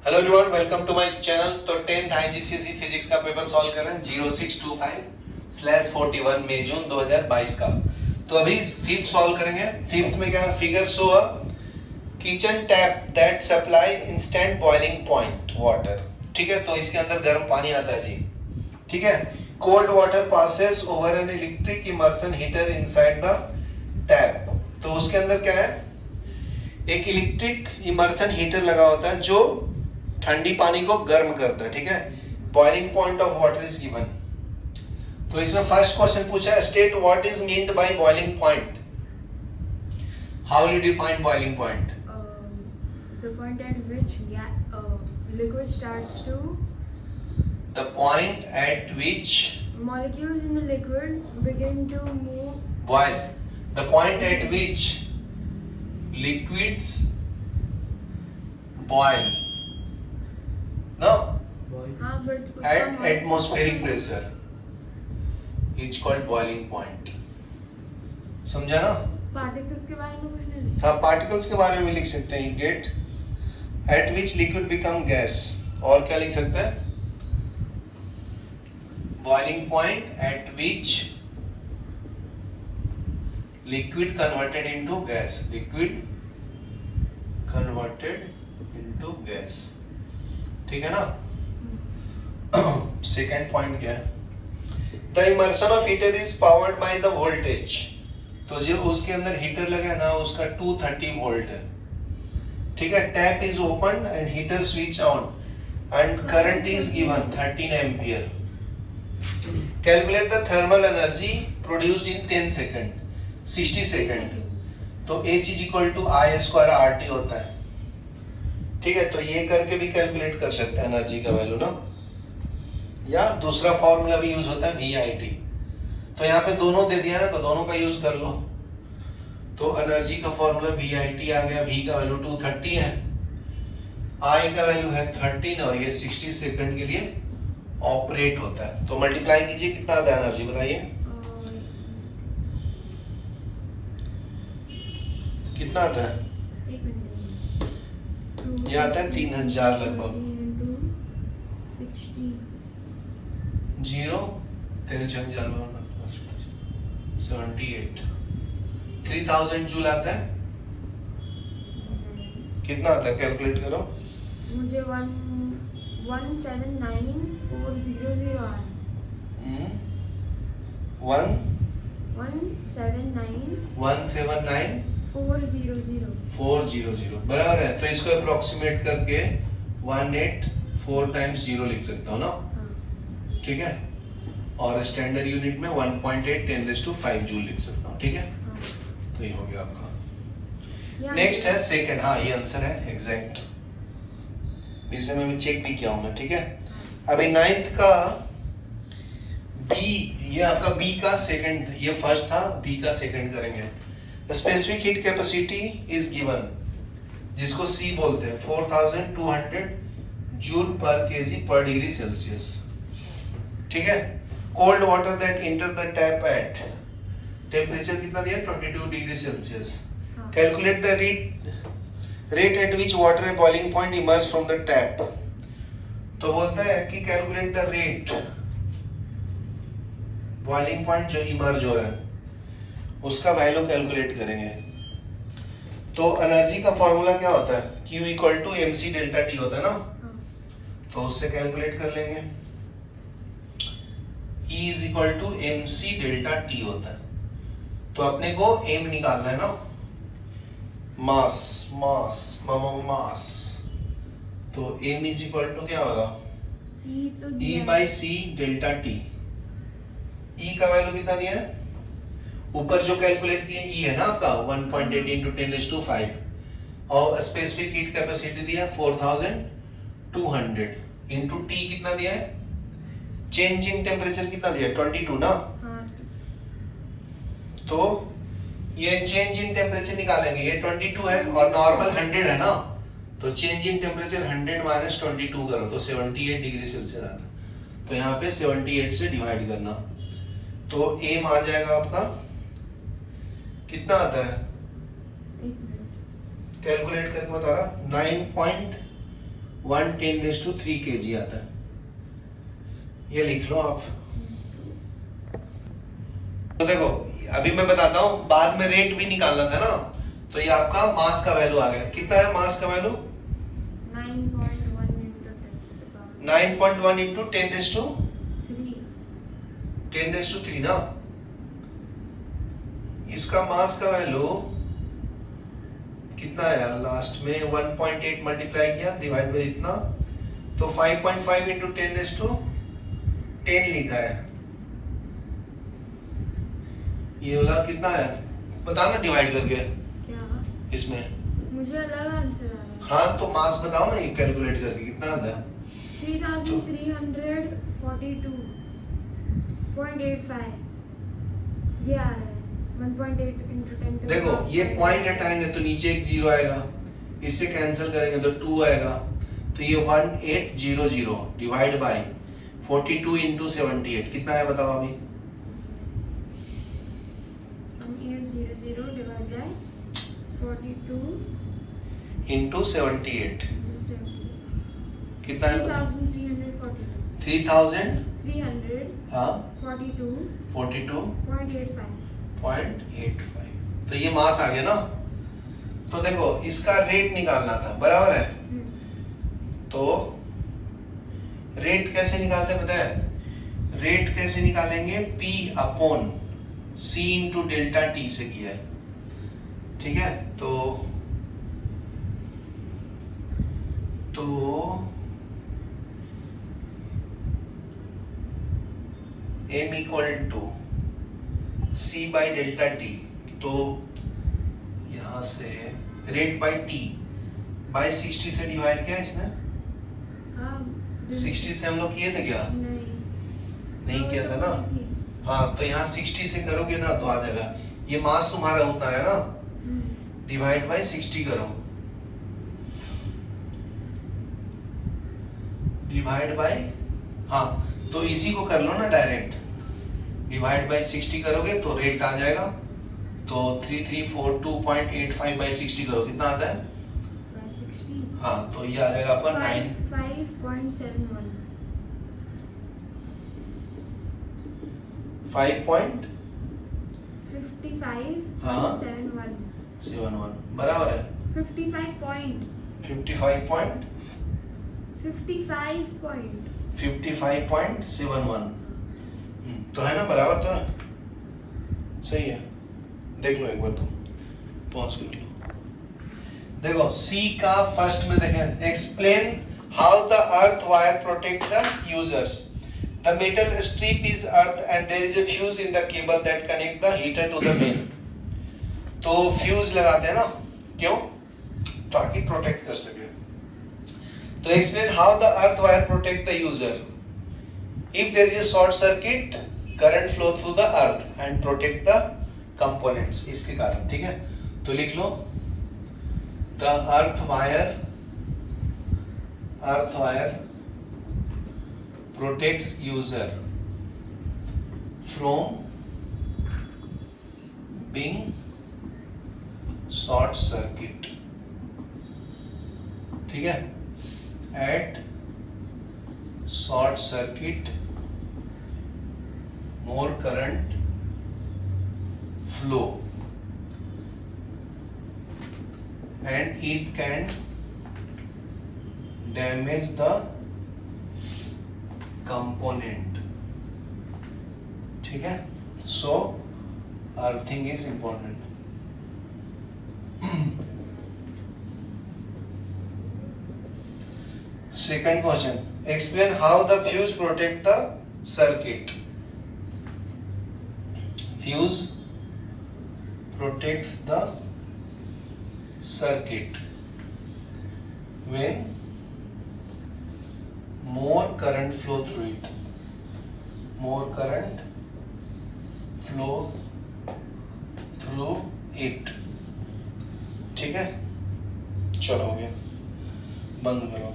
Hello everyone, welcome to my channel. तो 10th IGCSE physics का paper solve कर रहे हैं 0625/41 मई जून 2022 का। तो अभी फिफ्थ सॉल्व करेंगे। फिफ्थ में क्या figure show a kitchen tap that supply instant boiling point water. ठीक है, तो इसके अंदर गर्म पानी आता है जी। ठीक है, cold water passes over an electric immersion heater inside the tap. तो उसके अंदर क्या है, एक इलेक्ट्रिक इमर्शन हीटर लगा होता है जो ठंडी पानी को गर्म करता है। ठीक है, boiling point of water is given. तो इसमें फर्स्ट क्वेश्चन पूछा है, state what is meant by boiling point. How you define boiling point? The point at which liquid starts to the point at which molecules in the liquid begin to move. Boil, the point at which liquids boil, no, हाँ, but at atmospheric pressure is called boiling point। समझा ना? particles के बारे में कुछ नहीं। हाँ, particles के बारे में लिख सकते हैं, get at which liquid become gas. और क्या लिख सकते हैं? Boiling point at which liquid converted into gas, liquid converted into gas. ठीक है ना? सेकेंड पॉइंट क्या है? The immersion of heater is powered by the voltage. तो जो उसके अंदर हीटर लगा है ना, उसका 230 वोल्ट है। ठीक है, tap is open and heater switch on and current is given 13 ampere. Calculate the thermal energy produced in 10 second, 60 second. तो H is equal to I square RT होता है। ठीक है, तो ये करके भी कैलकुलेट कर सकते हैं एनर्जी का वैल्यू ना, या दूसरा फॉर्मूला भी यूज होता है VIT। तो यहाँ पे दोनों दे दिया ना, तो दोनों का यूज कर लो। तो एनर्जी का फॉर्मूला VIT आ गया, V का वैल्यू 230 है, I का वैल्यू है 13 और ये 60 सेकंड के लिए ऑपरेट होता है। तो मल्टीप्लाई कीजिए, कितना आता है एनर्जी बताइए, कितना आता है? ये आता है 3000 लगभग। 78 3000 जूल आता है। कितना आता है, कैलकुलेट करो। मुझे 179,400 आ रहा है। 179,400 बराबर है। तो इसको अप्रोक्सीमेट करके 184 टाइम्स 0 लिख सकता हूँ ना। ठीक है, और स्टैंडर्ड यूनिट में 1.8 10⁵ जूल लिख सकता हूँ। ठीक है, तो ये हो गया आपका। नेक्स्ट है सेकंड। हाँ, ये आंसर है एग्जैक्ट, इसे मैं भी चेक भी किया हूं मैं। ठीक है, अभी 9th का बी, ये आपका बी का सेकंड, ये फर्स्ट था, बी का सेकंड करेंगे। Specific heat capacity is given, जिसको सी बोलते हैं, 4200 जूल पर केजी पर डिग्री सेल्सियस। ठीक है, cold water that enter the tap at, temperature कितना दिया, 22 degree Celsius. Calculate the rate at which water boiling point emerge from the tap. तो बोलता है कि calculate the rate, boiling point जो इमर्ज हो रहा है उसका वैल्यू कैलकुलेट करेंगे। तो एनर्जी का फॉर्मूला क्या होता है, Q equal to mc delta T होता है ना। तो उससे कैलकुलेट कर लेंगे, E is equal to mc delta T होता है। तो अपने को m निकालना है ना, मास मास मास। तो m इज इक्वल टू क्या होगा, E by C delta T। E का वैल्यू कितना दिया है, ऊपर जो कैलकुलेट किए E है ना आपका 1.8 इंटू 10⁵, और स्पेसिफिक हीट कैपेसिटी दिया 4200 इंटू T कितना दिया है, चेंज इन टेम्परेचर कितना दिया, 22 ना। तो ये चेंज इन टेम्परेचर निकालेंगे, ये 22 है और नॉर्मल 100 है ना। तो चेंज इन टेम्परेचर 100 माइनस 22 करो तो 78 डिग्री सेल्सियस आता है। तो यहाँ पे 78 से डिवाइड करना, तो एम आ जाएगा आपका, कितना आता है, कैलकुलेट करके बता रहा, 9.2 1 10⁻³ kg आता है, ये लिख लो आप। तो देखो अभी मैं बताता हूँ, बाद में रेट भी निकालना था ना, तो ये आपका मास का वैल्यू आ गया। कितना है मास का वैल्यू? 9.1 into 10⁻³ ना। इसका मास का वैल्यू कितना है? लास्ट में 1.8 मल्टीप्लाई किया डिवाइड बाय इतना, तो 5.5 into 10⁻10 लिखा है। ये वाला कितना है बताना डिवाइड करके क्या? इसमें मुझे अलग आंसर आ रहा है। हाँ तो मास बताओ ना, ये कैलकुलेट करके कितना आता है? 3342.85 ये आ रहा है। 1.8 into 10 to देखो the ये power पॉइंट 5. हटाएंगे तो नीचे एक जीरो आएगा, इससे कैंसिल करेंगे तो 2 आएगा, तो ये 1800 डिवाइड बाय 42 into 78 कितना है बताओ अभी? 1800 divided by 42 into 78 कितना है? 3342. 3000 हाँ 42.85. 42.85, तो ये मास आ गया ना। तो देखो इसका रेट निकालना था, बराबर है? तो रेट कैसे निकालते हैं पता है? रेट कैसे निकालेंगे? P upon C into delta T से किया है, ठीक है? तो M equal to C by delta T, तो यहां से रेट बाई T बाई 60 से डिवाइड किया इसने। हाँ 60 से हम लोग किए थे क्या? नहीं किया था ना। हाँ तो यहाँ 60 से करोगे ना तो आ जाएगा, ये मास तुम्हारा उतना है ना, डिवाइड बाई 60 करो, डिवाइड बाई, हाँ तो इसी को कर लो ना डायरेक्ट, डिवाइड बाई 60 करोगे तो रेट आ जाएगा, तो 3342.85 बाई 60 करो कितना आता है? 60. हाँ तो ये आ जाएगा आपका 5.71. 5.71 बराबर है 55 point. 55.71 तो है ना, बराबर तो है, सही है। देख लो एक बार तुम, पॉज कर लो। देखो सी का फर्स्ट में देखें, explain how the earth wire protect the users. The metal strip is earth and there is a fuse in the cable that connect the heater to the main. तो फ्यूज लगाते हैं ना, क्यों? ताकि प्रोटेक्ट कर सके। तो explain how the earth wire protect the user. If there is a short circuit, current flow through the earth and protect the components, इसके कारण, ठीक है? तो लिख लो the earth wire protects user from being short circuit, ठीक है? At short circuit more current flow and it can damage the component, ठीक है? So earthing is important. Second question, explain how the fuse protect the circuit. Fuse protects the circuit when more current flow through it, more current flow through it, ठीक है? चलो हो गया, बंद करो।